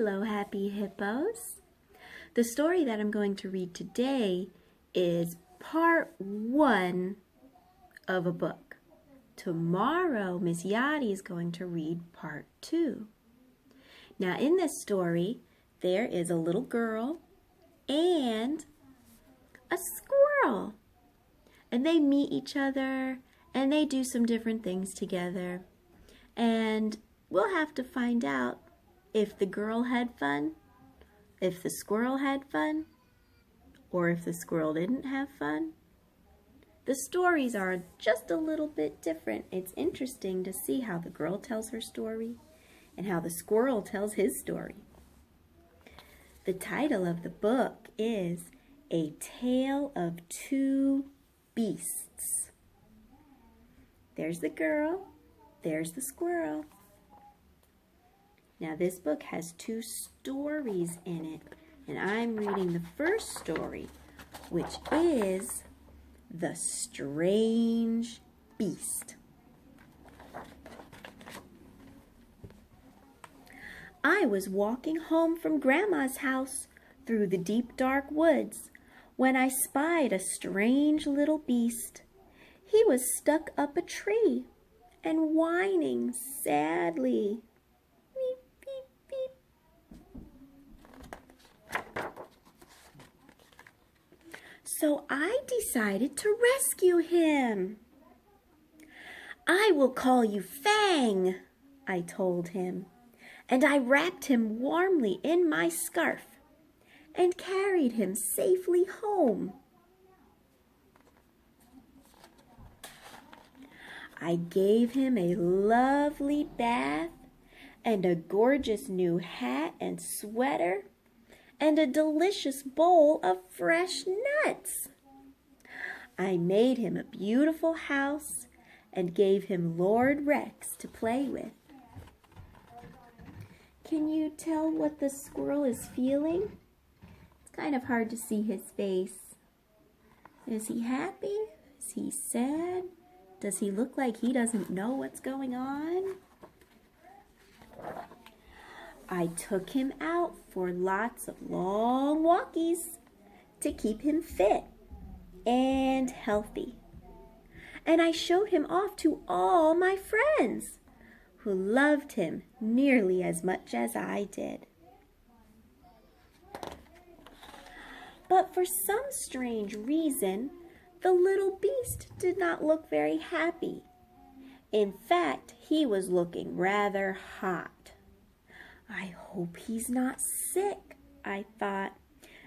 Hello, happy hippos. The story that I'm going to read today is part 1 of a book. Tomorrow, Miss Yadi is going to read part 2. Now, in this story, there is a little girl and a squirrel. And they meet each other and they do some different things together. And we'll have to find out if the girl had fun, if the squirrel had fun, or if the squirrel didn't have fun. The stories are just a little bit different. It's interesting to see how the girl tells her story and how the squirrel tells his story. The title of the book is A Tale of Two Beasts. There's the girl, there's the squirrel. Now this book has 2 stories in it, and I'm reading the first story, which is The Strange Beast. I was walking home from Grandma's house through the deep dark woods when I spied a strange little beast. He was stuck up a tree and whining sadly. Beep, beep, beep. So I decided to rescue him. I will call you Fang, I told him, and I wrapped him warmly in my scarf and carried him safely home. I gave him a lovely bath and a gorgeous new hat and sweater and a delicious bowl of fresh nuts. I made him a beautiful house and gave him Lord Rex to play with. Can you tell what the squirrel is feeling? It's kind of hard to see his face. Is he happy? Is he sad? Does he look like he doesn't know what's going on? I took him out for lots of long walkies to keep him fit and healthy. And I showed him off to all my friends who loved him nearly as much as I did. But for some strange reason, the little beast did not look very happy. In fact, he was looking rather hot. I hope he's not sick, I thought,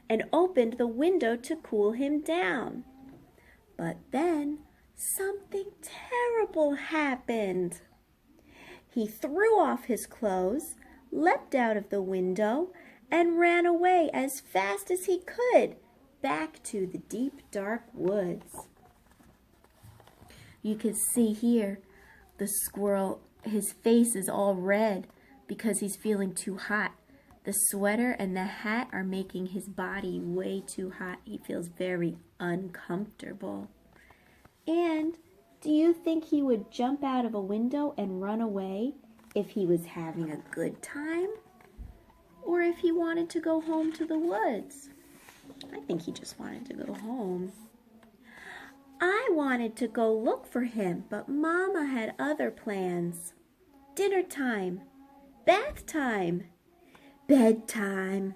and opened the window to cool him down. But then something terrible happened. He threw off his clothes, leapt out of the window, and ran away as fast as he could, back to the deep dark woods. You can see here the squirrel, his face is all red because he's feeling too hot. The sweater and the hat are making his body way too hot. He feels very uncomfortable. And do you think he would jump out of a window and run away if he was having a good time? Or if he wanted to go home to the woods? I think he just wanted to go home. I wanted to go look for him, but Mama had other plans. Dinner time, bath time, bedtime.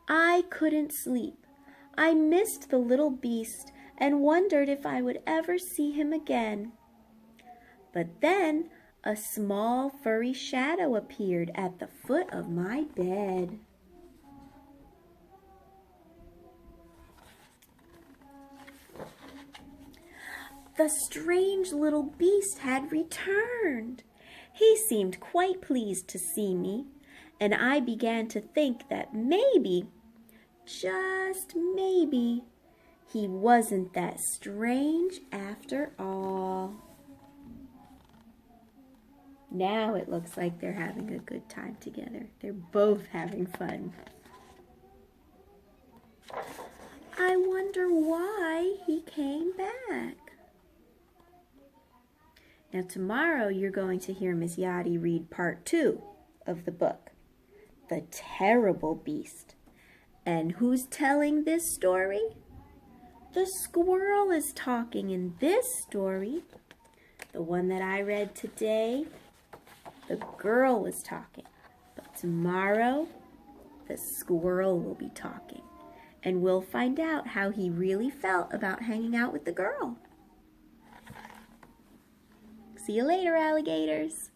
I couldn't sleep. I missed the little beast and wondered if I would ever see him again. But then a small furry shadow appeared at the foot of my bed. The strange little beast had returned. He seemed quite pleased to see me, and I began to think that maybe, just maybe, he wasn't that strange after all. Now it looks like they're having a good time together. They're both having fun. I wonder why he came back. Now tomorrow you're going to hear Miss Yadi read part 2 of the book. the terrible beast. And who's telling this story? The squirrel is talking in this story. The one that I read today, the girl was talking. But tomorrow, the squirrel will be talking. And we'll find out how he really felt about hanging out with the girl. See you later, alligators.